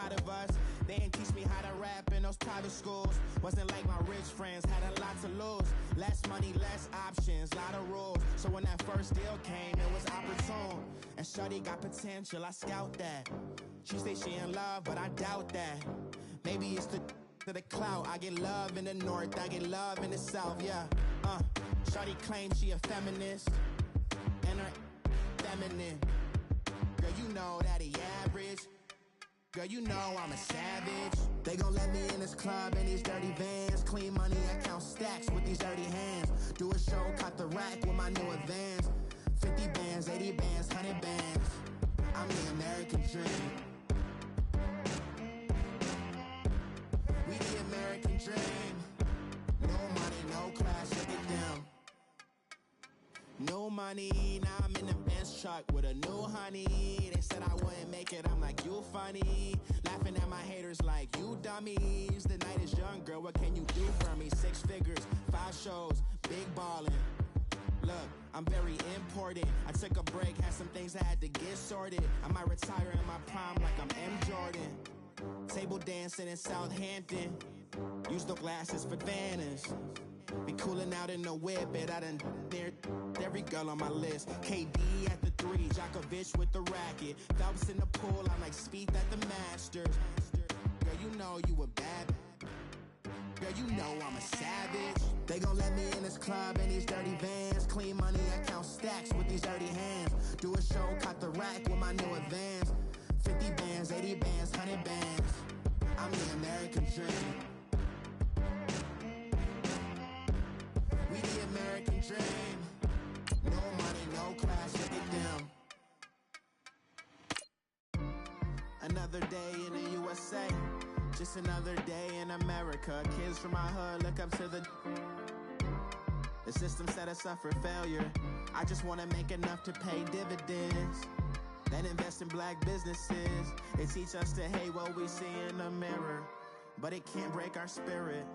proud of us. They didn't teach me how to rap in those private schools. Wasn't like my rich friends, had a lot to lose. Less money, less options, lot of rules. So when that first deal came, it was opportune. And shorty got potential, I scout that. She say she in love, but I doubt that. Maybe it's to the clout. I get love in the north, I get love in the south, yeah. Shorty claims she a feminist, and her feminine. Girl, you know that he average. Girl, you know I'm a savage. They gon' let me in this club in these dirty vans. Clean money, I count stacks with these dirty hands. Do a show, caught the rack with my new advance. 50 bands, 80 bands, 100 bands. I'm the American dream. We the American dream. No money, no class, look at them. No money, now I'm in the Benz truck with a new honey. They said I wouldn't make it, I'm like, you funny. Laughing at my haters like, you dummies. The night is young, girl, what can you do for me? 6 figures, 5 shows, big ballin'. Look, I'm very important. I took a break, had some things I had to get sorted. I might retire in my prime like I'm M. Jordan. Table dancing in Southampton. Use the glasses for Vannas. Be cooling out in the whip, but I done near every girl on my list. KD at the 3, Djokovic with the racket. Phelps in the pool, I'm like Spieth at the Masters. Girl, you know you a bad. Girl, you know I'm a savage. They gon' let me in this club in these dirty vans. Clean money, I count stacks with these dirty hands. Do a show, caught the rack with my new advance. 50 bands, 80 bands, 100 bands. I'm the American dream. We the American dream. No money, no class, look at them. Another day in the USA. Just another day in America. Kids from my hood look up to the system set us up for failure. I just wanna make enough to pay dividends. Then invest in black businesses. They teach us to hate what we see in the mirror, but it can't break our spirit.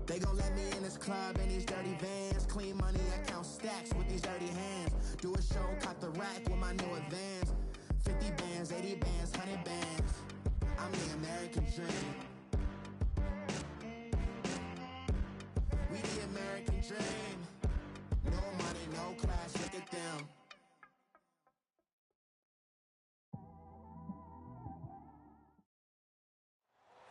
They gon' let me in this club in these dirty vans. Clean money, I count stacks with these dirty hands. Do a show, caught the rack with my new advance. 50 bands, 80 bands, 100 bands. I'm the American dream. We the American dream. No money, no class, look at them.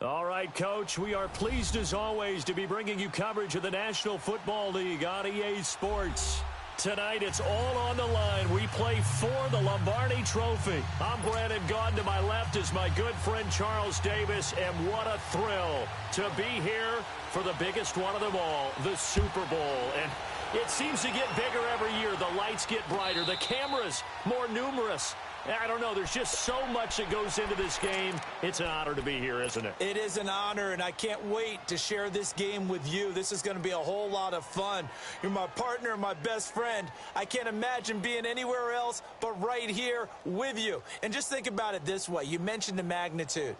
All right, Coach, we are pleased as always to be bringing you coverage of the National Football League on EA Sports. Tonight, it's all on the line. We play for the Lombardi Trophy. I'm Brandon Gaudin. To my left is my good friend Charles Davis, and what a thrill to be here for the biggest one of them all, the Super Bowl. And it seems to get bigger every year. The lights get brighter. The cameras more numerous. I don't know. There's just so much that goes into this game. It's an honor to be here, isn't it? It is an honor, and I can't wait to share this game with you. This is going to be a whole lot of fun. You're my partner, my best friend. I can't imagine being anywhere else but right here with you. And just think about it this way. You mentioned the magnitude.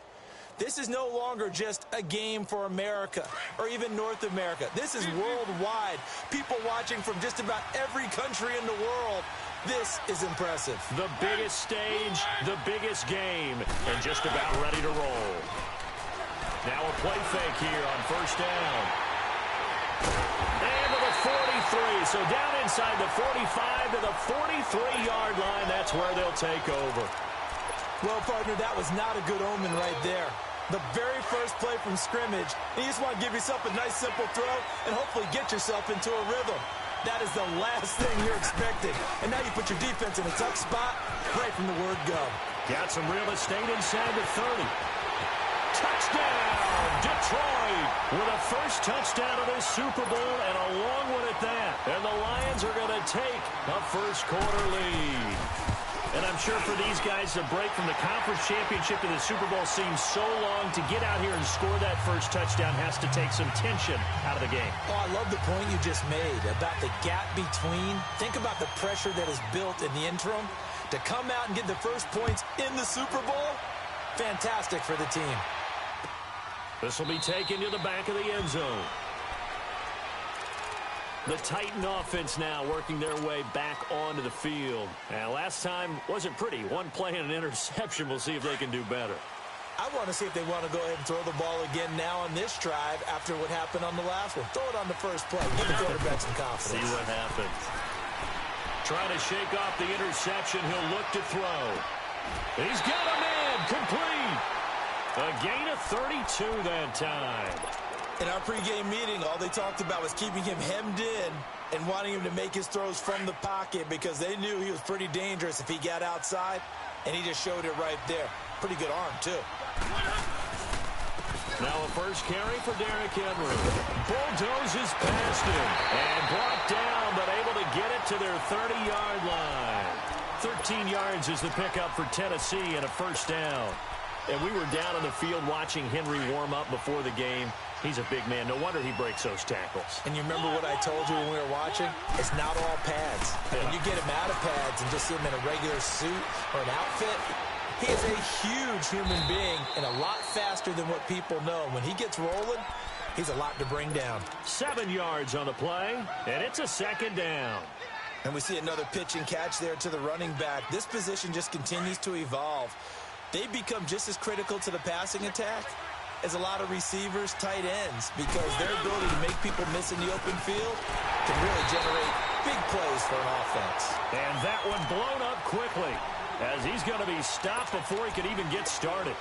This is no longer just a game for America or even North America. This is worldwide. People watching from just about every country in the world. This is impressive. The biggest stage, the biggest game, and just about ready to roll. Now a play fake here on first down. And to the 43. So down inside the 45 to the 43-yard line. That's where they'll take over. Well, partner, that was not a good omen right there. The very first play from scrimmage, you just want to give yourself a nice, simple throw and hopefully get yourself into a rhythm. That is the last thing you're expecting. And now you put your defense in a tough spot right from the word go. Got some real estate inside the 30. Touchdown, Detroit, with a first touchdown of this Super Bowl and a long one at that. And the Lions are going to take a first-quarter lead. And I'm sure for these guys, the break from the conference championship to the Super Bowl seems so long. To get out here and score that first touchdown has to take some tension out of the game. Oh, I love the point you just made about the gap between. Think about the pressure that is built in the interim. To come out and get the first points in the Super Bowl, fantastic for the team. This will be taken to the back of the end zone. The Titan offense now working their way back onto the field. And last time wasn't pretty. One play and an interception. We'll see if they can do better. I want to see if they want to go ahead and throw the ball again now on this drive after what happened on the last one. Throw it on the first play. Give the quarterback some confidence. See what happens. Trying to shake off the interception. He'll look to throw. He's got a man. Complete. A gain of 32 that time. In our pregame meeting, all they talked about was keeping him hemmed in and wanting him to make his throws from the pocket because they knew he was pretty dangerous if he got outside, and he just showed it right there. Pretty good arm, too. Now a first carry for Derrick Henry. Bulldozes past him and brought down, but able to get it to their 30-yard line. 13 yards is the pickup for Tennessee and a first down. And we were down on the field watching Henry warm up before the game. He's a big man. No wonder he breaks those tackles. And you remember what I told you when we were watching? It's not all pads. Yeah. When you get him out of pads and just see him in a regular suit or an outfit, he is a huge human being and a lot faster than what people know. When he gets rolling, he's a lot to bring down. 7 yards on the play, and it's a second down. And we see another pitch and catch there to the running back. This position just continues to evolve. They become just as critical to the passing attack as a lot of receivers, tight ends, because their ability to make people miss in the open field can really generate big plays for an offense. And that one blown up quickly as he's going to be stopped before he could even get started.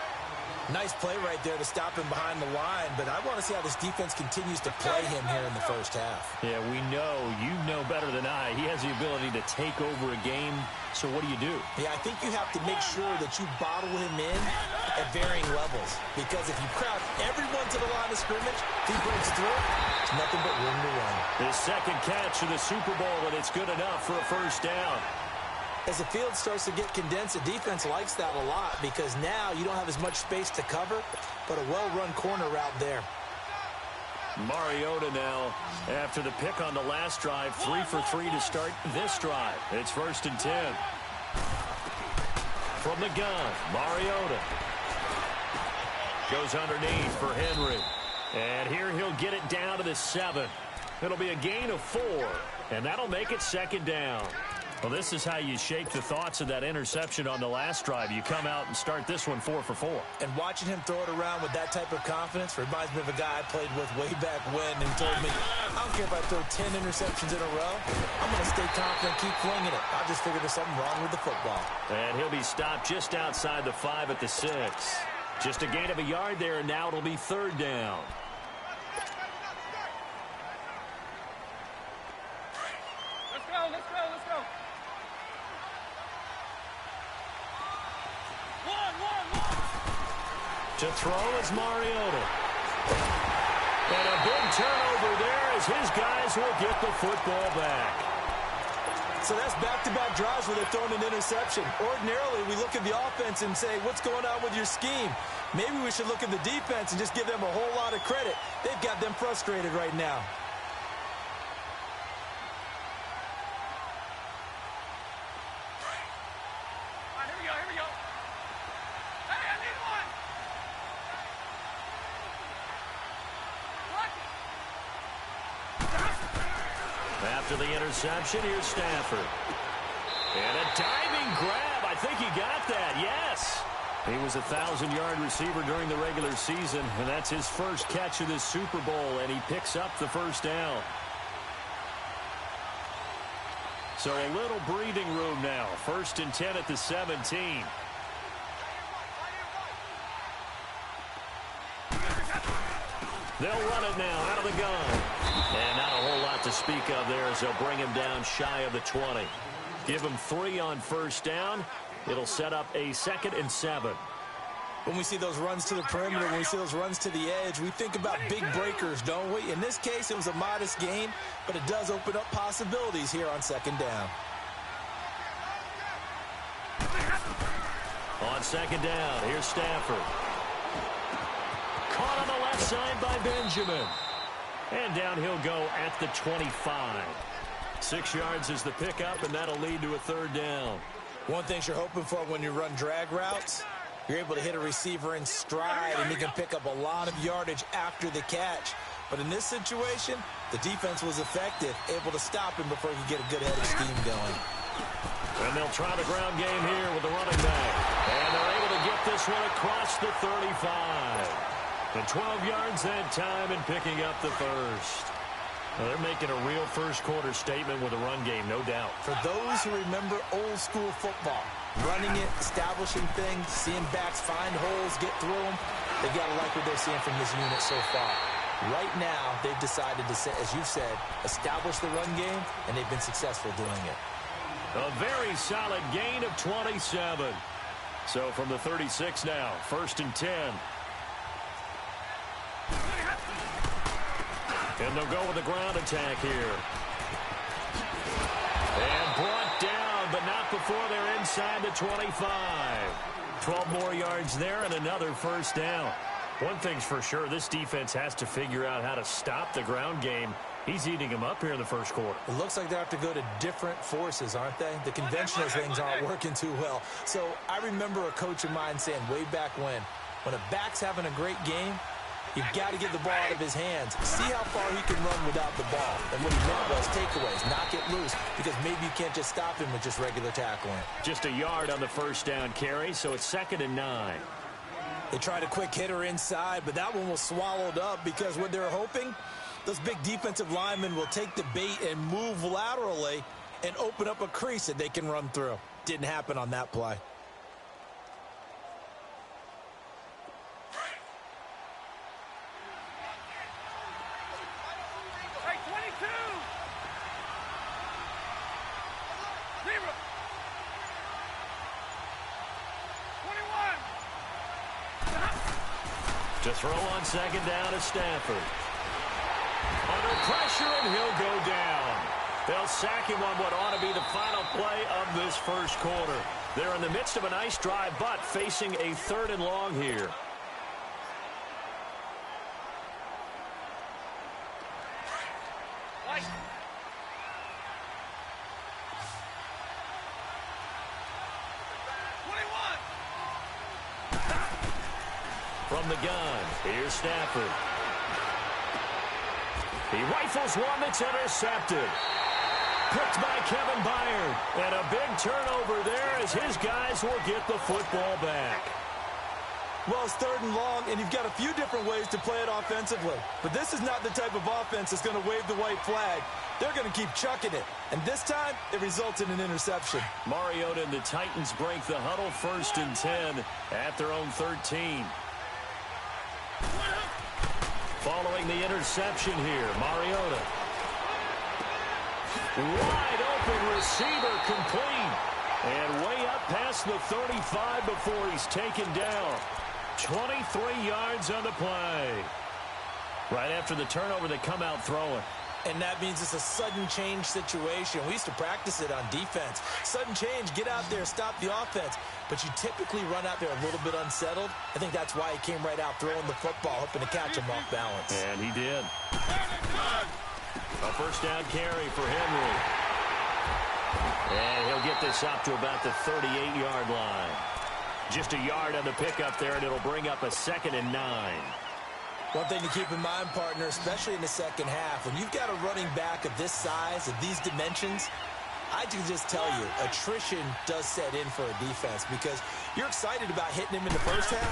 Nice play right there to stop him behind the line, but I want to see how this defense continues to play him here in the first half. Yeah, we know, you know better than I, he has the ability to take over a game, so what do? Yeah, I think you have to make sure that you bottle him in at varying levels, because if you crowd everyone to the line of scrimmage, if he breaks through, it's nothing but room to run. His second catch of the Super Bowl, and it's good enough for a first down. As the field starts to get condensed, the defense likes that a lot because now you don't have as much space to cover, but a well-run corner route there. Mariota now, after the pick on the last drive, 3 for 3 to start this drive. It's 1st and 10. From the gun, Mariota goes underneath for Henry. And here he'll get it down to the 7. It'll be a gain of 4, and that'll make it 2nd down. Well, this is how you shake the thoughts of that interception on the last drive. You come out and start this one 4 for 4. And watching him throw it around with that type of confidence reminds me of a guy I played with way back when and told me, I don't care if I throw 10 interceptions in a row. I'm going to stay confident, keep flinging it. I just figured there's something wrong with the football. And he'll be stopped just outside the 5 at the 6. Just a gain of a yard there, and now it'll be 3rd down. To throw is Mariota. And a big turnover there as his guys will get the football back. So that's back-to-back drives where they're throwing an interception. Ordinarily, we look at the offense and say, what's going on with your scheme? Maybe we should look at the defense and just give them a whole lot of credit. They've got them frustrated right now. After the interception, here's Stafford. And a diving grab. I think he got that, yes. He was a 1,000-yard receiver during the regular season, and that's his first catch of this Super Bowl, and he picks up the first down. So a little breathing room now. 1st and 10 at the 17. They'll run it now out of the gun. And not a whole lot to speak of there as they'll bring him down shy of the 20. Give him 3 on first down. It'll set up a 2nd and 7. When we see those runs to the perimeter, when we see those runs to the edge, we think about big breakers, don't we? In this case, it was a modest gain, but it does open up possibilities here on 2nd down. On 2nd down, here's Stafford. Caught on the left side by Benjamin. And down he'll go at the 25. 6 yards is the pickup, and that'll lead to a 3rd down. One thing you're hoping for when you run drag routes, you're able to hit a receiver in stride, and he can pick up a lot of yardage after the catch. But in this situation, the defense was effective, able to stop him before he could get a good head of steam going. And they'll try the ground game here with the running back. And they're able to get this one across the 35. And 12 yards that time and picking up the first. Well, they're making a real first-quarter statement with a run game, no doubt. For those who remember old-school football, running it, establishing things, seeing backs find holes, get through them, they've got to like what they're seeing from this unit so far. Right now, they've decided to, as you've said, establish the run game, and they've been successful doing it. A very solid gain of 27. So from the 36 now, 1st and 10. And they'll go with the ground attack here. And brought down, but not before they're inside the 25. 12 more yards there and another first down. One thing's for sure, this defense has to figure out how to stop the ground game. He's eating them up here in the first quarter. It looks like they have to go to different forces, aren't they? The conventional things aren't working too well. So I remember a coach of mine saying way back when a back's having a great game, you've got to get the ball out of his hands. See how far he can run without the ball. And what he meant was takeaways, knock it loose, because maybe you can't just stop him with just regular tackling. Just a yard on the first down carry, so it's 2nd and 9. They tried a quick hitter inside, but that one was swallowed up because what they're hoping, those big defensive linemen will take the bait and move laterally and open up a crease that they can run through. Didn't happen on that play. To throw on 2nd down is Stafford. Under pressure, and he'll go down. They'll sack him on what ought to be the final play of this first quarter. They're in the midst of a nice drive, but facing a 3rd and long here. From the gun, here's Stafford. He rifles one that's intercepted. Picked by Kevin Byard. And a big turnover there as his guys will get the football back. Well, it's 3rd and long, and you've got a few different ways to play it offensively. But this is not the type of offense that's going to wave the white flag. They're going to keep chucking it. And this time, it results in an interception. Mariota and the Titans break the huddle, 1st and 10 at their own 13. Following the interception here, Mariota. Wide open receiver complete. And way up past the 35 before he's taken down. 23 yards on the play. Right after the turnover, they come out throwing. And that means it's a sudden change situation. We used to practice it on defense. Sudden change, get out there, stop the offense. But you typically run out there a little bit unsettled. I think that's why he came right out throwing the football, hoping to catch him off balance. And he did. A first down carry for Henry. And he'll get this up to about the 38-yard line. Just a yard on the pickup there, and it'll bring up a 2nd and 9. One thing to keep in mind, partner, especially in the second half, when you've got a running back of this size, of these dimensions, I can just tell you, attrition does set in for a defense because you're excited about hitting him in the first half.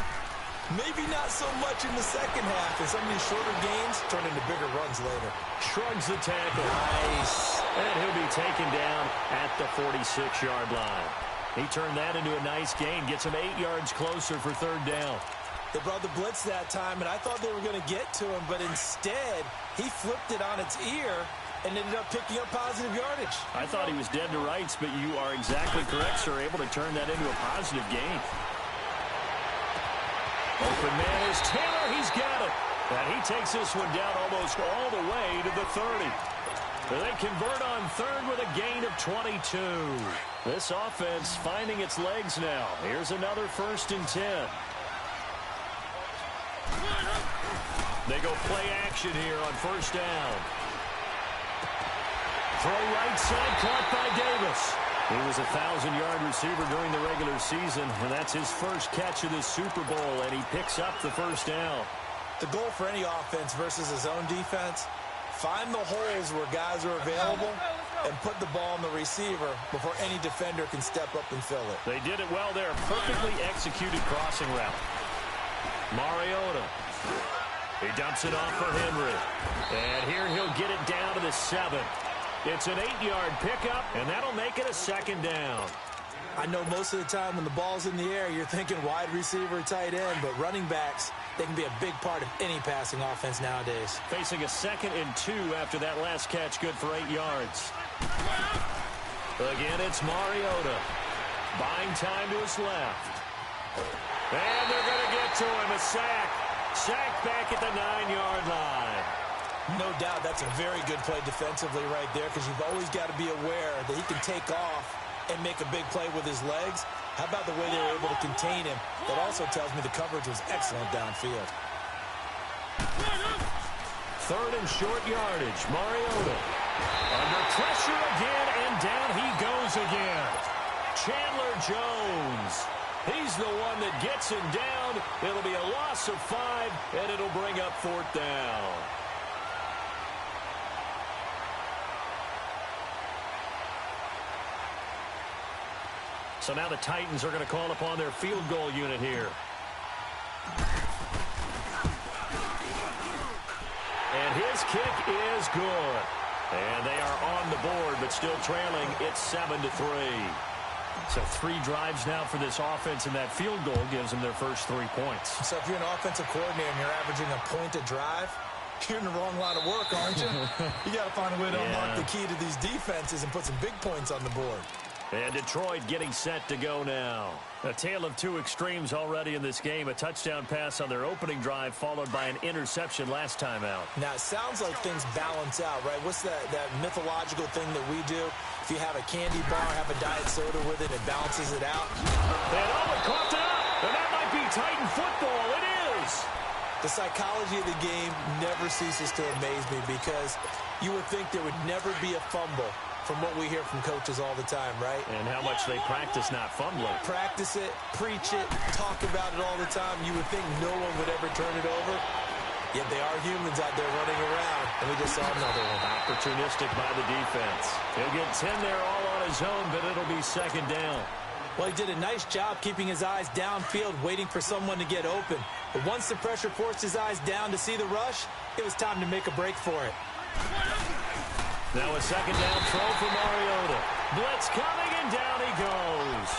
Maybe not so much in the second half, and some of these shorter gains turn into bigger runs later. Shrugs the tackle. Nice. And he'll be taken down at the 46-yard line. He turned that into a nice gain, gets him 8 yards closer for 3rd down. They brought the blitz that time, and I thought they were going to get to him, but instead, he flipped it on its ear and ended up picking up positive yardage. I thought he was dead to rights, but you are exactly correct, sir, able to turn that into a positive gain. Open man is Taylor. He's got it. And he takes this one down almost all the way to the 30. They convert on 3rd with a gain of 22. This offense finding its legs now. Here's another 1st and 10. They go play action here on 1st down. Throw right side, caught by Davis. He was a 1,000-yard receiver during the regular season, and that's his first catch of this Super Bowl, and he picks up the 1st down. The goal for any offense versus a zone defense, find the holes where guys are available and put the ball on the receiver before any defender can step up and fill it. They did it well there. Perfectly executed crossing route. Mariota. He dumps it off for Henry. And here he'll get it down to the 7. It's an 8-yard pickup, and that'll make it a second down. I know most of the time when the ball's in the air, you're thinking wide receiver, tight end, but running backs, they can be a big part of any passing offense nowadays. Facing a 2nd and 2 after that last catch, good for 8 yards. Again, it's Mariota. Buying time to his left. And they're going to get to him, a sack. Sack back at the 9-yard line. No doubt that's a very good play defensively right there, because you've always got to be aware that he can take off and make a big play with his legs. How about the way they were able to contain him? That also tells me the coverage was excellent downfield. 3rd and short yardage. Mariota under pressure again, and down he goes again. Chandler Jones. He's the one that gets him down. It'll be a loss of 5, and it'll bring up 4th down. So now the Titans are going to call upon their field goal unit here. And his kick is good. And they are on the board, but still trailing. It's 7-3. So 3 drives now for this offense, and that field goal gives them their first 3 points. So if you're an offensive coordinator and you're averaging a point a drive, you're in the wrong line of work, aren't you? You got to find a way to unlock the key to these defenses and put some big points on the board. And Detroit getting set to go now. A tale of 2 extremes already in this game. A touchdown pass on their opening drive, followed by an interception last time out. Now, it sounds like things balance out, right? What's that mythological thing that we do? If you have a candy bar, have a diet soda with it, it balances it out. And it coughed it up. And that might be Titan football. It is. The psychology of the game never ceases to amaze me, because you would think there would never be a fumble from what we hear from coaches all the time, right? And how much they practice not fumbling. Practice it, preach it, talk about it all the time. You would think no one would ever turn it over. Yet they are humans out there running around, and we just saw another one. Opportunistic by the defense. He'll get 10 there all on his own, but it'll be 2nd down. Well, he did a nice job keeping his eyes downfield, waiting for someone to get open. But once the pressure forced his eyes down to see the rush, it was time to make a break for it. Now a 2nd down throw for Mariota. Blitz coming, and down he goes.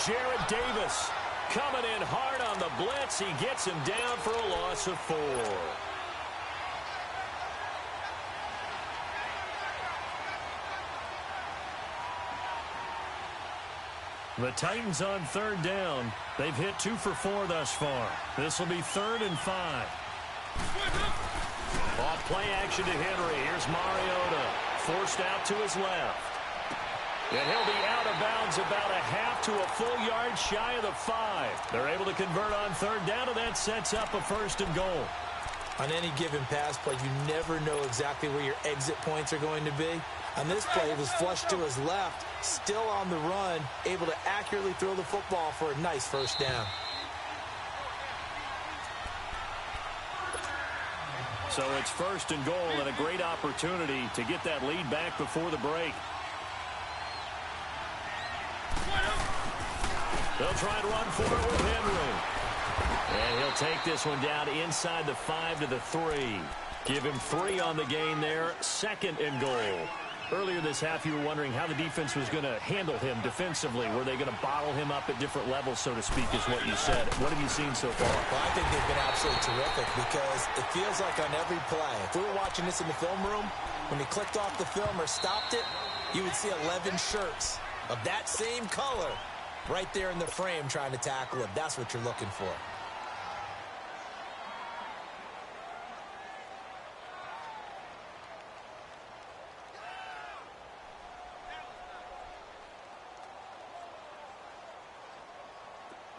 Jarrett Davis coming in hard on the blitz. He gets him down for a loss of 4. The Titans on 3rd down. They've hit 2 for 4 thus far. This will be 3rd and 5. Off play action to Henry. Here's Mariota. Forced out to his left. And he'll be out of bounds about a half to a full yard shy of the 5. They're able to convert on 3rd down, and that sets up a 1st and goal. On any given pass play, you never know exactly where your exit points are going to be. On this play, it was flushed to his left, still on the run, able to accurately throw the football for a nice 1st down. So it's 1st and goal, and a great opportunity to get that lead back before the break. They'll try and run for it with Henry. And he'll take this one down inside the 5 to the 3. Give him 3 on the gain there. 2nd and goal. Earlier this half, you were wondering how the defense was going to handle him defensively. Were they going to bottle him up at different levels, so to speak, is what you said. What have you seen so far? Well, I think they've been absolutely terrific, because it feels like on every play, if we were watching this in the film room, when he clicked off the film or stopped it, you would see 11 shirts of that same color right there in the frame trying to tackle him. That's what you're looking for.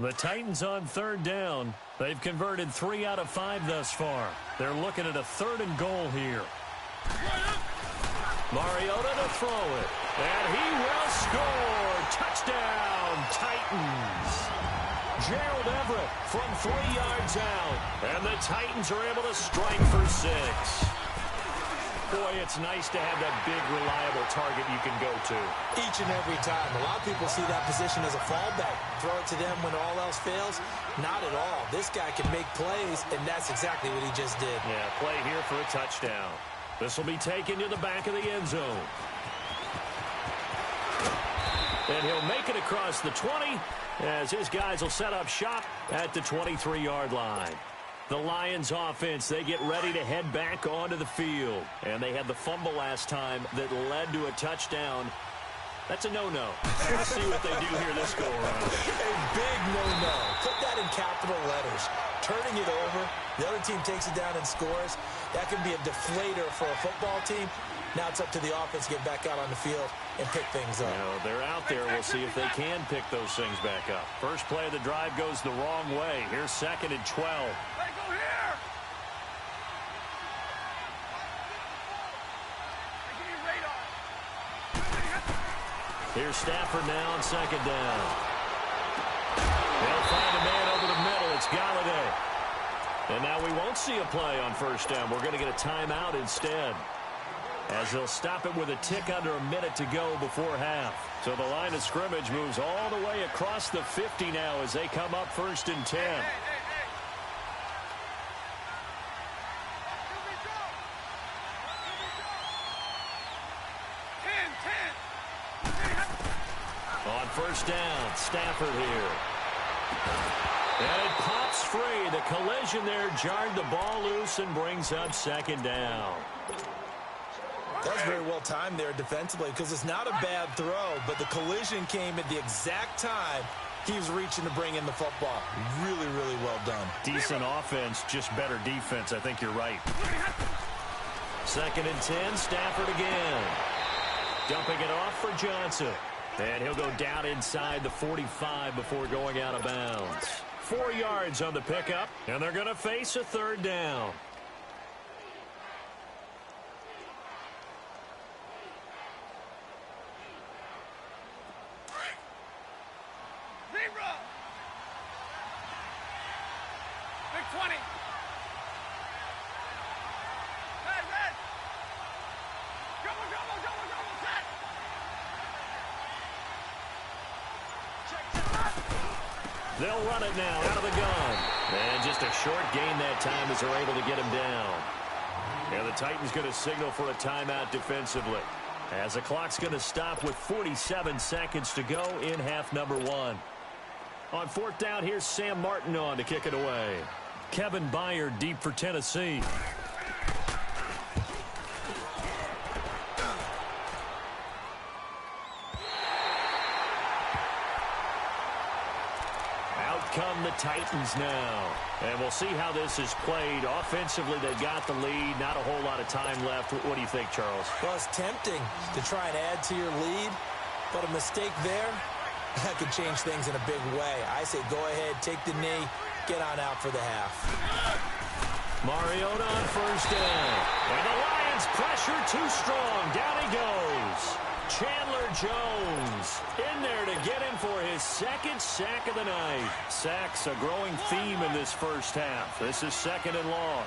The Titans on 3rd down. They've converted 3 out of 5 thus far. They're looking at a 3rd and goal here. Mariota to throw it. And he will score. Touchdown, Titans. Gerald Everett from 3 yards out. And the Titans are able to strike for 6. Boy, it's nice to have that big, reliable target you can go to. Each and every time. A lot of people see that position as a fallback. Throw it to them when all else fails. Not at all. This guy can make plays, and that's exactly what he just did. Yeah, play here for a touchdown. This will be taken to the back of the end zone. And he'll make it across the 20 as his guys will set up shop at the 23-yard line. The Lions offense, they get ready to head back onto the field. And they had the fumble last time that led to a touchdown. That's a no-no. Let's see what they do here this go-around. A big no-no. Put that in capital letters. Turning it over, the other team takes it down and scores. That can be a deflator for a football team. Now it's up to the offense to get back out on the field and pick things up. You know, they're out there. We'll see if they can pick those things back up. First play of the drive goes the wrong way. Here's 2nd and 12. Hey, go here! Hey, give me radar. Here's Stafford now on 2nd down. They'll find a man over the middle. It's Galladay. And now we won't see a play on 1st down. We're going to get a timeout instead, as they'll stop it with a tick under a minute to go before half. So the line of scrimmage moves all the way across the 50 now as they come up 1st and 10. On 1st down, Stafford here. And it pops free. The collision there jarred the ball loose and brings up 2nd down. That was very well timed there defensively, because it's not a bad throw, but the collision came at the exact time he was reaching to bring in the football. Really, really well done. Decent offense, just better defense. I think you're right. 2nd and 10, Stafford again. Dumping it off for Johnson. And he'll go down inside the 45 before going out of bounds. 4 yards on the pickup, and they're going to face a 3rd down. Big 20. Hey, red. Double, set. They'll run it now out of the gun. And just a short gain that time as they're able to get him down. And the Titans going to signal for a timeout defensively, as the clock's going to stop with 47 seconds to go in half number 1. On 4th down, here's Sam Martin on to kick it away. Kevin Byard deep for Tennessee. Out come the Titans now. And we'll see how this is played. Offensively, they've got the lead. Not a whole lot of time left. What do you think, Charles? Well, it's tempting to try and add to your lead, but a mistake there, that could change things in a big way. I say go ahead, take the knee, get on out for the half. Mariota on 1st down. And the Lions pressure too strong. Down he goes. Chandler Jones in there to get him for his 2nd sack of the night. Sacks a growing theme in this first half. This is 2nd and long.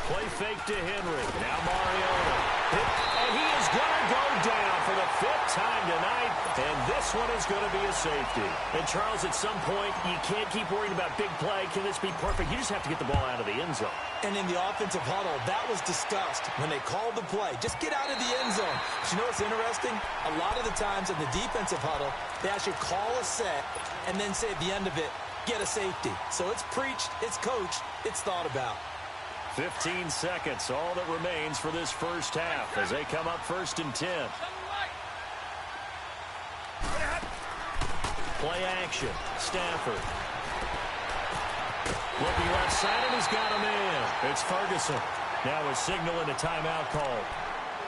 Play fake to Henry. Now Mariota. And he is going to go down for the 5th time tonight. And this one is going to be a safety. And Charles, at some point, you can't keep worrying about big play. Can this be perfect? You just have to get the ball out of the end zone. And in the offensive huddle, that was discussed when they called the play. Just get out of the end zone. But you know what's interesting? A lot of the times in the defensive huddle, they actually call a set and then say at the end of it, get a safety. So it's preached, it's coached, it's thought about. 15 seconds, all that remains for this first half as they come up 1st and 10. Play action. Stafford. Looking left side, and he's got a man. It's Ferguson. Now a signal and a timeout call,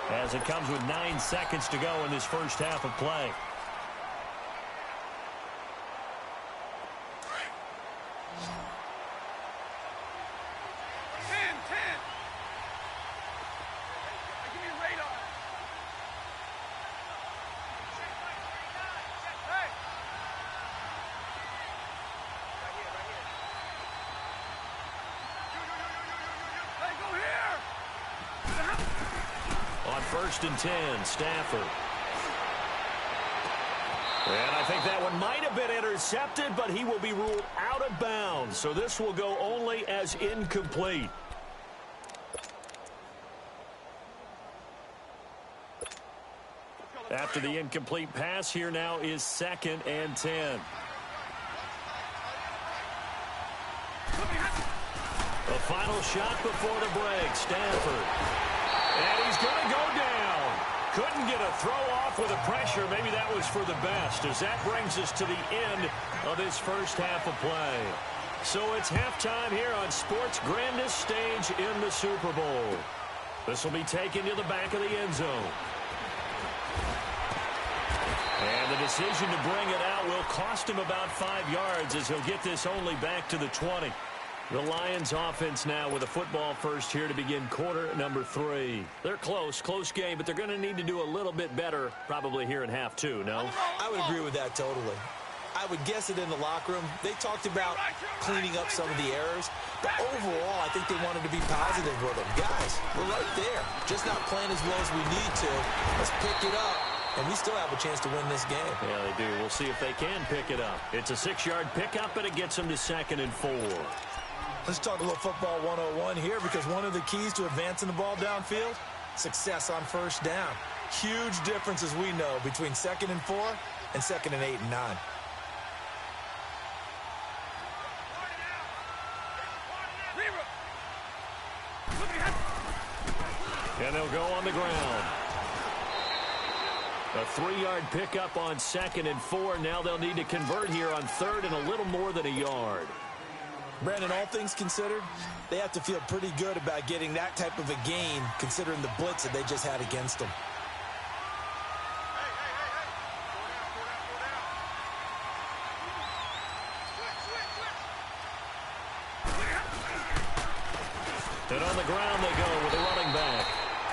as it comes with 9 seconds to go in this first half of play. on 1st and 10, Stafford. And I think that one might have been intercepted, but he will be ruled out of bounds. So this will go only as incomplete. After the incomplete pass, here now is 2nd and 10. The final shot before the break, Stafford. And he's going to go down. Couldn't get a throw off with the pressure. Maybe that was for the best, as that brings us to the end of this first half of play. So it's halftime here on sports' grandest stage in the Super Bowl. This will be taken to the back of the end zone. And the decision to bring it out will cost him about 5 yards, as he'll get this only back to the 20. The Lions offense now with a football first here to begin quarter number 3. They're close game, but they're going to need to do a little bit better probably here in half 2, no? I would agree with that totally. I would guess it in the locker room. They talked about cleaning up some of the errors, but overall, I think they wanted to be positive with them. Guys, we're right there. Just not playing as well as we need to. Let's pick it up, and we still have a chance to win this game. Yeah, they do. We'll see if they can pick it up. It's a 6-yard pickup, and it gets them to 2nd and 4. Let's talk a little football 101 here, because one of the keys to advancing the ball downfield, success on first down. Huge difference, as we know, between 2nd and 4 and 2nd and 8 and 9. And they'll go on the ground. A 3-yard pickup on 2nd and 4. Now they'll need to convert here on 3rd and a little more than a yard. Brandon, all things considered, they have to feel pretty good about getting that type of a gain, considering the blitz that they just had against them. And on the ground they go with a running back.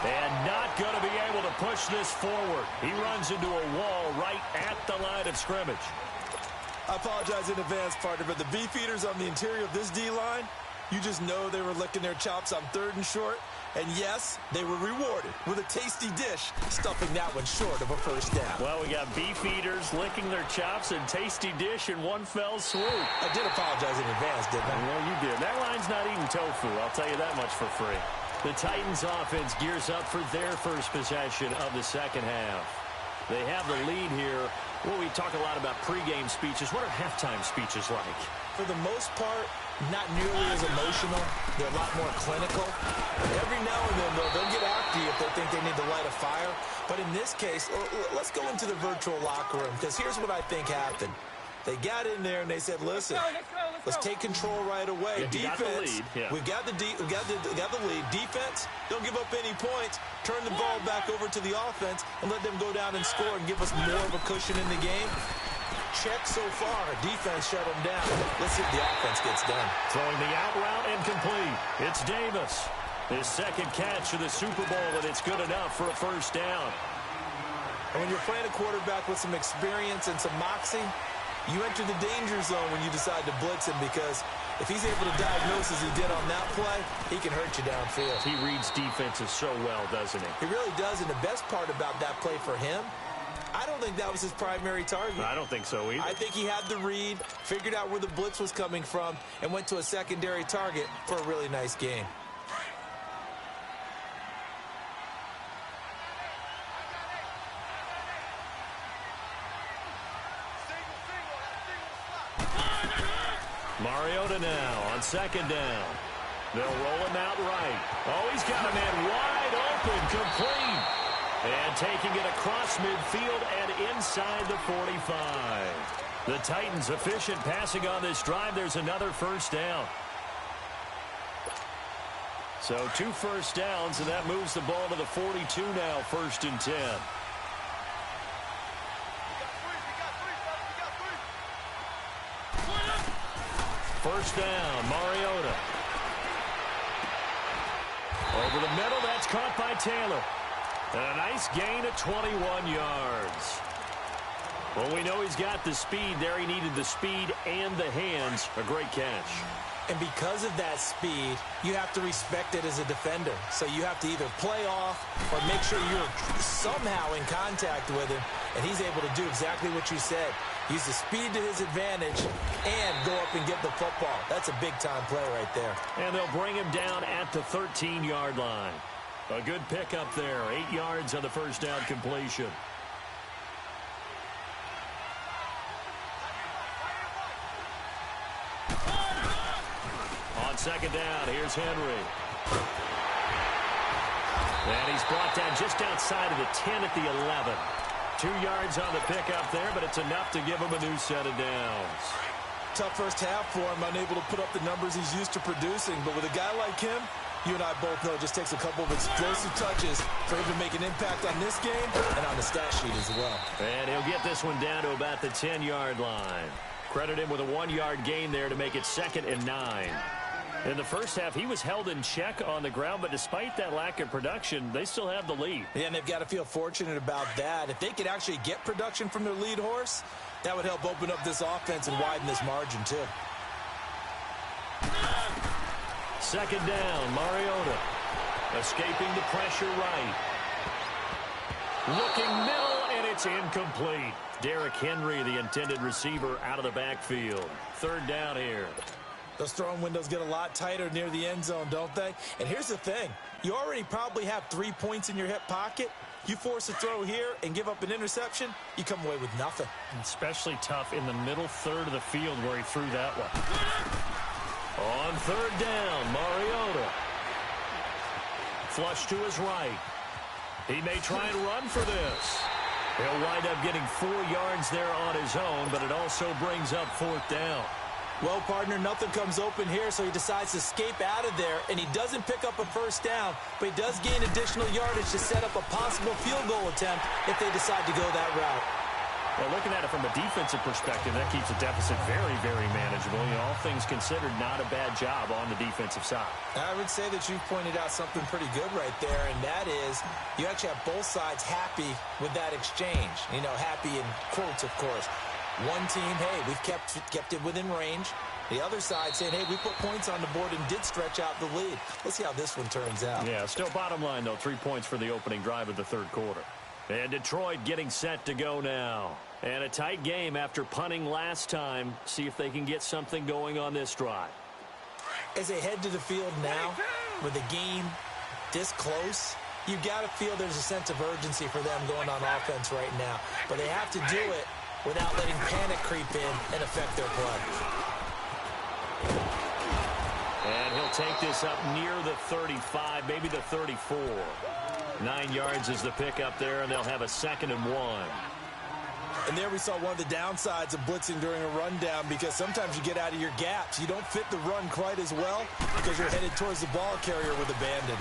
And not going to be able to push this forward. He runs into a wall right at the line of scrimmage. I apologize in advance, partner, but the beefeaters on the interior of this D-line, you just know they were licking their chops on 3rd and short. And yes, they were rewarded with a tasty dish, stuffing that one short of a first down. Well, we got beefeaters licking their chops and tasty dish in one fell swoop. I did apologize in advance, didn't I? Well, you did. That line's not eating tofu, I'll tell you that much for free. The Titans offense gears up for their first possession of the second half. They have the lead here. Well, we talk a lot about pregame speeches. What are halftime speeches like? For the most part, not nearly as emotional. They're a lot more clinical. Every now and then, though, they'll get after you if they think they need to light a fire. But in this case, let's go into the virtual locker room, because here's what I think happened. They got in there and they said, listen, let's take control right away. Yeah, defense, we've got the lead. Defense, don't give up any points. Turn the ball back over to the offense and let them go down and score and give us more of a cushion in the game. Check so far. Defense shut them down. Let's see if the offense gets done. Throwing the out route incomplete. It's Davis. His second catch of the Super Bowl, and it's good enough for a first down. And when you're playing a quarterback with some experience and some moxie, you enter the danger zone when you decide to blitz him, because if he's able to diagnose as he did on that play, he can hurt you downfield. He reads defenses so well, doesn't he? He really does, and the best part about that play for him, I don't think that was his primary target. I don't think so either. I think he had the read, figured out where the blitz was coming from, and went to a secondary target for a really nice game. Mariota now on second down. They'll roll him out right. Oh, he's got a man wide open, complete. And taking it across midfield and inside the 45. The Titans efficient passing on this drive. There's another first down. So 2 first downs, and that moves the ball to the 42 now, 1st and 10. First down, Mariota. Over the middle, that's caught by Taylor. And a nice gain of 21 yards. Well, we know he's got the speed there. He needed the speed and the hands. A great catch. And because of that speed, you have to respect it as a defender. So you have to either play off or make sure you're somehow in contact with him. And he's able to do exactly what you said. Use the speed to his advantage and go up and get the football. That's a big-time play right there. And they'll bring him down at the 13-yard line. A good pickup there. 8 yards on the first down completion. On second down, here's Henry. And he's brought down just outside of the 10 at the 11. 2 yards on the pickup there, but it's enough to give him a new set of downs. Tough first half for him, unable to put up the numbers he's used to producing. But with a guy like him, you and I both know it just takes a couple of explosive touches for him to make an impact on this game and on the stat sheet as well. And he'll get this one down to about the 10-yard line. Credit him with a 1-yard gain there to make it 2nd and 9. In the first half, he was held in check on the ground, but despite that lack of production, they still have the lead. Yeah, and they've got to feel fortunate about that. If they could actually get production from their lead horse, that would help open up this offense and widen this margin, too. Second down, Mariota. Escaping the pressure right. Looking middle, and it's incomplete. Derrick Henry, the intended receiver, out of the backfield. Third down here. Those throwing windows get a lot tighter near the end zone, don't they? And here's the thing. You already probably have 3 points in your hip pocket. You force a throw here and give up an interception, you come away with nothing. Especially tough in the middle third of the field where he threw that one. On third down, Mariota. Flush to his right. He may try and run for this. He'll wind up getting 4 yards there on his own, but it also brings up 4th down. Well, partner, nothing comes open here, so he decides to escape out of there, and he doesn't pick up a first down, but he does gain additional yardage to set up a possible field goal attempt if they decide to go that route. Well, looking at it from a defensive perspective, that keeps the deficit very, very manageable. You know, all things considered, not a bad job on the defensive side. I would say that you've pointed out something pretty good right there, and that is you actually have both sides happy with that exchange. You know, happy in quotes, of course. One team, hey, we've kept it within range. The other side saying, hey, we put points on the board and did stretch out the lead. Let's see how this one turns out. Yeah, still bottom line, though, 3 points for the opening drive of the third quarter. And Detroit getting set to go now. And a tight game after punting last time. See if they can get something going on this drive. As they head to the field now, with the game this close, you got to feel there's a sense of urgency for them going on offense right now. But they have to do it without letting panic creep in and affect their play. And he'll take this up near the 35, maybe the 34. 9 yards is the pickup there, and they'll have a 2nd and 1. And there we saw one of the downsides of blitzing during a rundown, because sometimes you get out of your gaps. You don't fit the run quite as well because you're headed towards the ball carrier with abandon.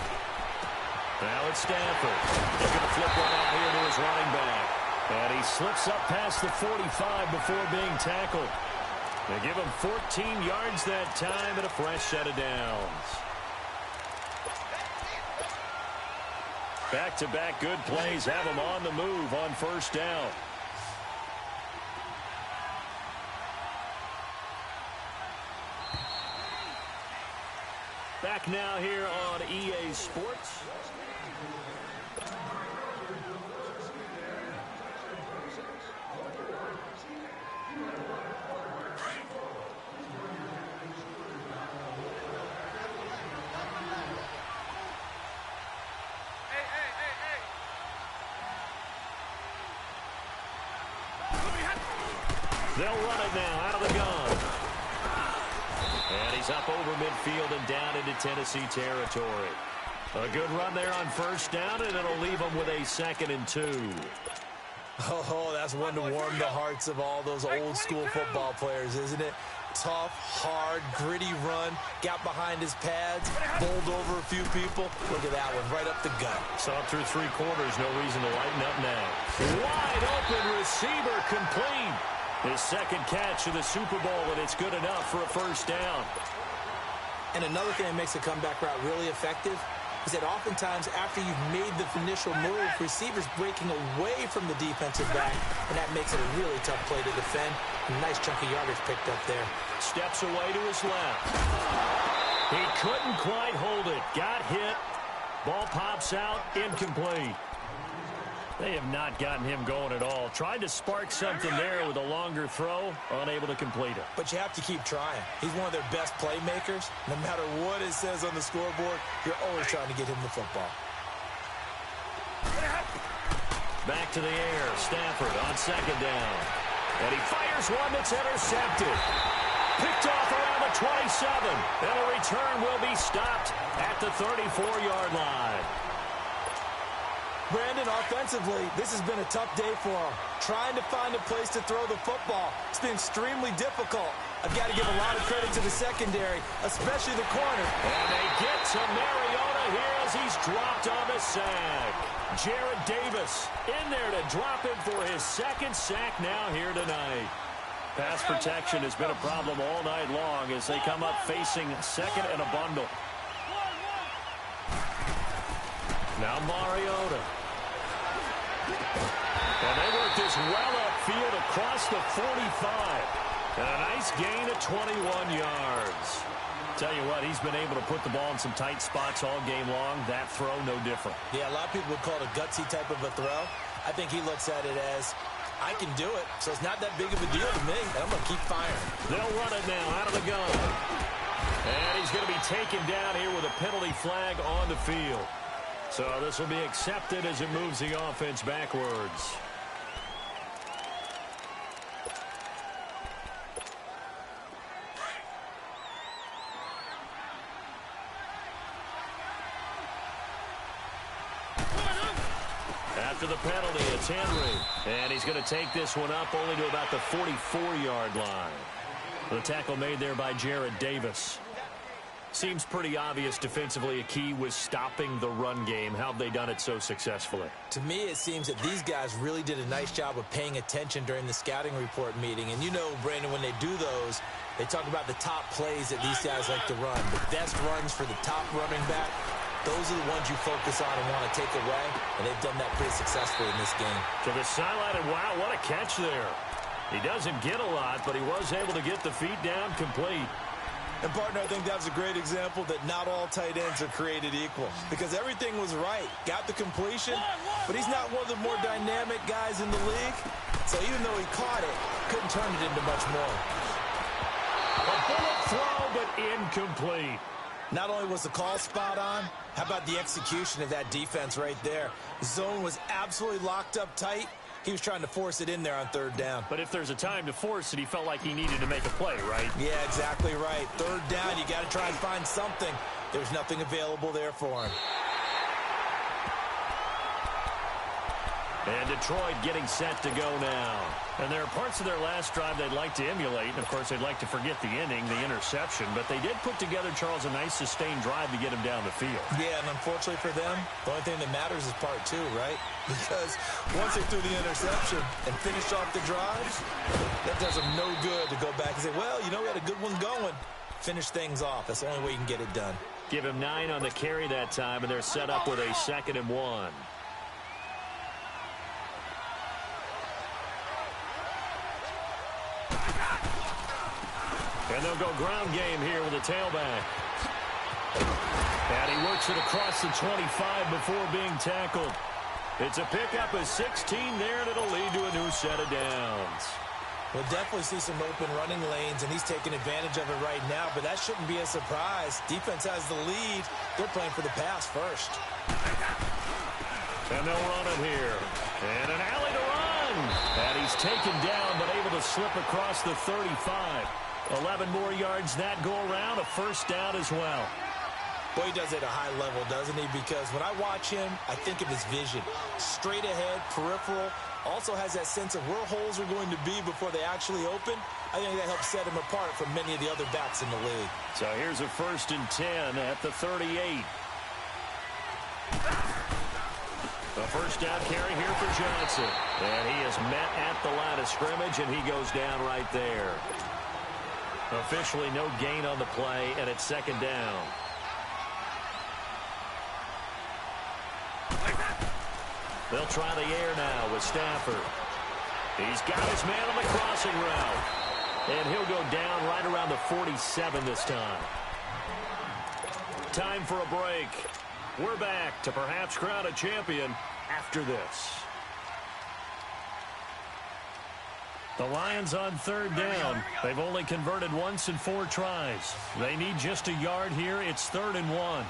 Now it's Stafford. He's going to flip one out here to his running back. And he slips up past the 45 before being tackled. They give him 14 yards that time and a fresh set of downs. Back-to-back good plays have him on the move on first down. Back now here on EA Sports. They'll run it now out of the gun. And he's up over midfield and down into Tennessee territory. A good run there on first down, and it'll leave them with a 2nd and 2. Oh, that's one to warm the hearts of all those old school football players, isn't it? Tough, hard, gritty run, got behind his pads, bowled over a few people. Look at that one, right up the gut. Saw it through 3 quarters, no reason to lighten up now. Wide open receiver complete. His 2nd catch of the Super Bowl, and it's good enough for a first down. And another thing that makes the comeback route really effective, is that oftentimes after you've made the initial move, receivers breaking away from the defensive back, and that makes it a really tough play to defend. A nice chunk of yardage picked up there. Steps away to his left. He couldn't quite hold it. Got hit. Ball pops out. Incomplete. They have not gotten him going at all. Tried to spark something there with a longer throw. Unable to complete it. But you have to keep trying. He's one of their best playmakers. No matter what it says on the scoreboard, you're always trying to get him the football. Back to the air. Stafford on second down. And he fires one that's intercepted. Picked off around the 27. And a return will be stopped at the 34-yard line. Brandon, offensively, this has been a tough day for him. Trying to find a place to throw the football. It's been extremely difficult. I've got to give a lot of credit to the secondary, especially the corner. And they get to Mariota here as he's dropped on the sack. Jared Davis in there to drop him for his second sack now here tonight. Pass protection has been a problem all night long as they come up facing second and a bundle. Now Mariota. And they work this well upfield across the 45. And a nice gain of 21 yards. Tell you what, he's been able to put the ball in some tight spots all game long. That throw, no different. Yeah, a lot of people would call it a gutsy type of a throw. I think he looks at it as, I can do it, so it's not that big of a deal to me. I'm going to keep firing. They'll run it now out of the gun. And he's going to be taken down here with a penalty flag on the field. So this will be accepted as it moves the offense backwards. After the penalty, it's Henry. And he's going to take this one up only to about the 44-yard line. The tackle made there by Jared Davis. Seems pretty obvious defensively a key was stopping the run game. How have they done it so successfully? To me, it seems that these guys really did a nice job of paying attention during the scouting report meeting. And you know, Brandon, when they do those, they talk about the top plays that these guys like to run. The best runs for the top running back, those are the ones you focus on and want to take away. And they've done that pretty successfully in this game. To the sideline, and wow, what a catch there. He doesn't get a lot, but he was able to get the feet down complete. And, partner, I think that was a great example that not all tight ends are created equal. Because everything was right. Got the completion, but he's not one of the more dynamic guys in the league. So even though he caught it, couldn't turn it into much more. A bullet throw, but incomplete. Not only was the call spot on, how about the execution of that defense right there? The zone was absolutely locked up tight. He was trying to force it in there on third down. But if there's a time to force it, he felt like he needed to make a play, right? Yeah, exactly right. Third down, you got to try and find something. There's nothing available there for him. And Detroit getting set to go now. And there are parts of their last drive they'd like to emulate. And, of course, they'd like to forget the inning, the interception. But they did put together, Charles, a nice sustained drive to get him down the field. Yeah, and unfortunately for them, the only thing that matters is part two, right? Because once they threw the interception and finished off the drive, that does them no good to go back and say, well, you know, we had a good one going. Finish things off. That's the only way you can get it done. Give him 9 on the carry that time, and they're set up with a 2nd and 1. And they'll go ground game here with a tailback. And he works it across the 25 before being tackled. It's a pickup of 16 there, and it'll lead to a new set of downs. We'll definitely see some open running lanes, and he's taking advantage of it right now, but that shouldn't be a surprise. Defense has the lead. They're playing for the pass first. And they'll run it here. And an alley to run. And he's taken down, but able to slip across the 35. 11 more yards that go around, a first down as well. Boy, he does it at a high level, doesn't he? Because when I watch him, I think of his vision. Straight ahead, peripheral, also has that sense of where holes are going to be before they actually open. I think that helps set him apart from many of the other backs in the league. So here's a 1st and 10 at the 38. A first down carry here for Johnson. And he is met at the line of scrimmage, and he goes down right there. Officially no gain on the play, and it's 2nd down. They'll try the air now with Stafford. He's got his man on the crossing route. And he'll go down right around the 47 this time. Time for a break. We're back to perhaps crown a champion after this. The Lions on third down. They've only converted once in 4 tries. They need just a yard here. It's 3rd and 1.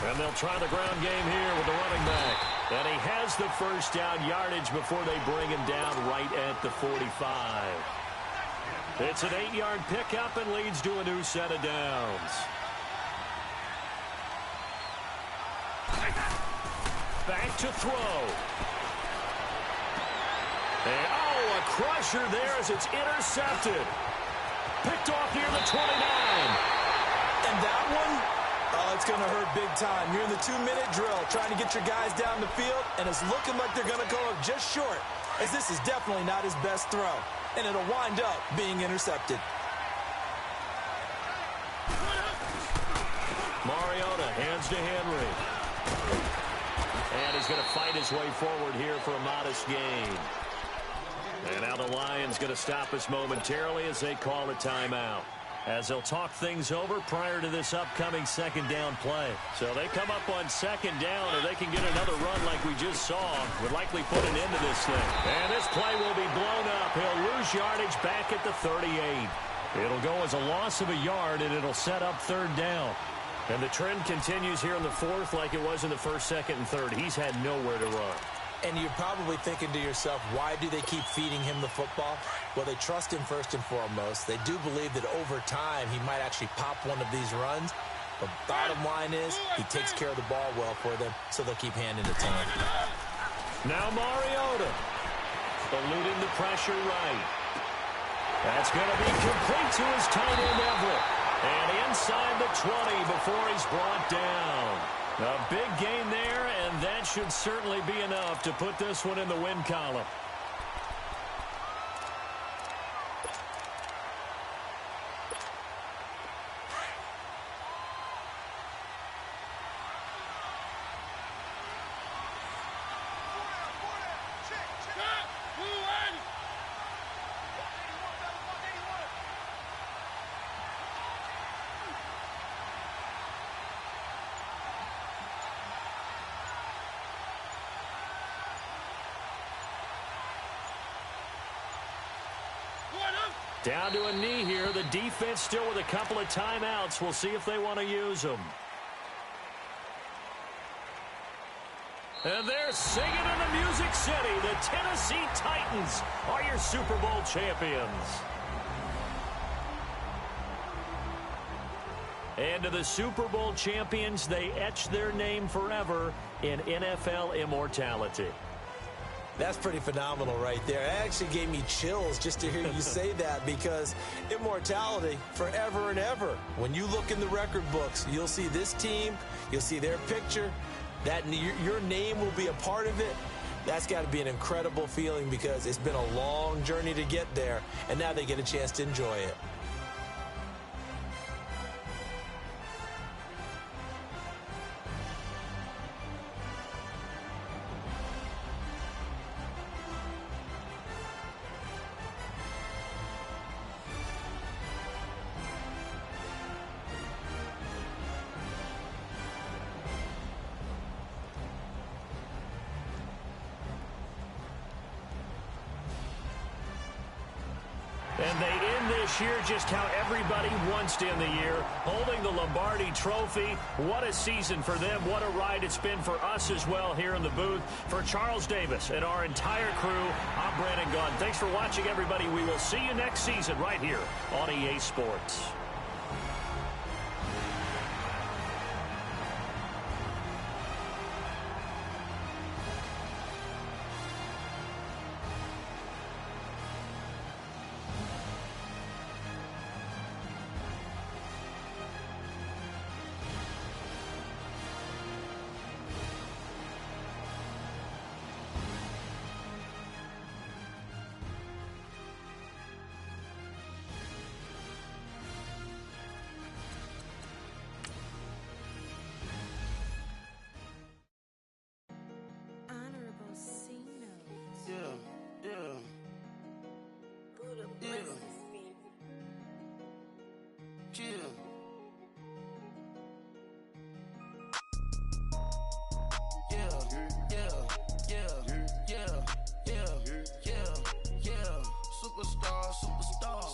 And they'll try the ground game here with the running back. And he has the first down yardage before they bring him down right at the 45. It's an 8-yard pickup and leads to a new set of downs. Back to throw. And, a crusher there as it's intercepted. Picked off near the 29. And that one, it's going to hurt big time. You're in the 2-minute drill trying to get your guys down the field, and it's looking like they're going to go up just short, as this is definitely not his best throw, and it'll wind up being intercepted. Mariota hands to Henry. And he's going to fight his way forward here for a modest gain. And now the Lions going to stop us momentarily as they call a timeout, as they'll talk things over prior to this upcoming second down play. So they come up on second down, or they can get another run like we just saw. Would likely put an end to this thing. And this play will be blown up. He'll lose yardage back at the 38. It'll go as a loss of a yard, and it'll set up third down. And the trend continues here in the 4th like it was in the 1st, 2nd, and 3rd. He's had nowhere to run. And you're probably thinking to yourself, why do they keep feeding him the football? Well, they trust him first and foremost. They do believe that over time he might actually pop one of these runs. But bottom line is he takes care of the ball well for them, so they'll keep handing it to him. Now Mariota eluding the pressure right. That's going to be complete to his tight end Everett. And inside the 20 before he's brought down. A big gain there, and that should certainly be enough to put this one in the win column. Down to a knee here. The defense still with a couple of timeouts. We'll see if they want to use them. And they're singing in the Music City. The Tennessee Titans are your Super Bowl champions. And to the Super Bowl champions, they etch their name forever in NFL immortality. That's pretty phenomenal right there. It actually gave me chills just to hear you say that, because immortality forever and ever. When you look in the record books, you'll see this team, you'll see their picture, that your name will be a part of it. That's got to be an incredible feeling, because it's been a long journey to get there, and now they get a chance to enjoy it. And they end this year just how everybody wants to end the year, holding the Lombardi Trophy. What a season for them. What a ride it's been for us as well here in the booth. For Charles Davis and our entire crew, I'm Brandon Gaudin. Thanks for watching, everybody. We will see you next season right here on EA Sports.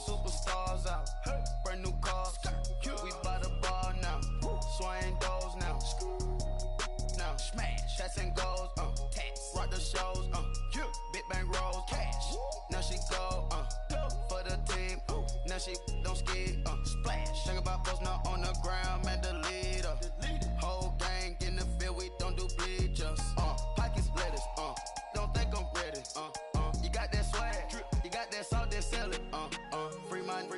superstars out. Brand new cars, we by the bar now. Swaying doors now. Now smash, shots and goals, rock the shows, big bang rolls, cash. Now she go, for the team, now she don't skid, splash. Think about post now on the ground, man, the leader. Whole gang in the field, we don't do bleachers. Pockets lettuce, don't think I'm ready. You got that swag, you got that salt, then sell it. Free mind,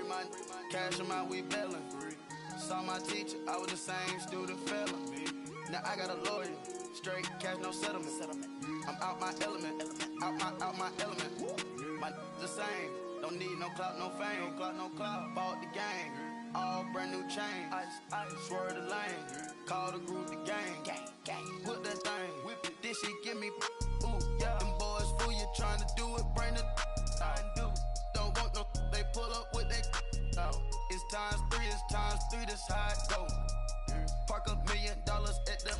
cash amount, we bailin'. Saw my teacher, I was the same student fella. Now I got a lawyer, straight cash, no settlement. I'm out my element, out my element. My the same, don't need no clout, no fame. No clout, bought the game, all brand new chain. Ice, swerve the lane, call the group the gang. Whip that thing, whip it, this shit give me, ooh, yeah. Them boys fool you trying to do it, bring the don't want no, they pull up with that. It's times three, this how it go. Park $1 million at the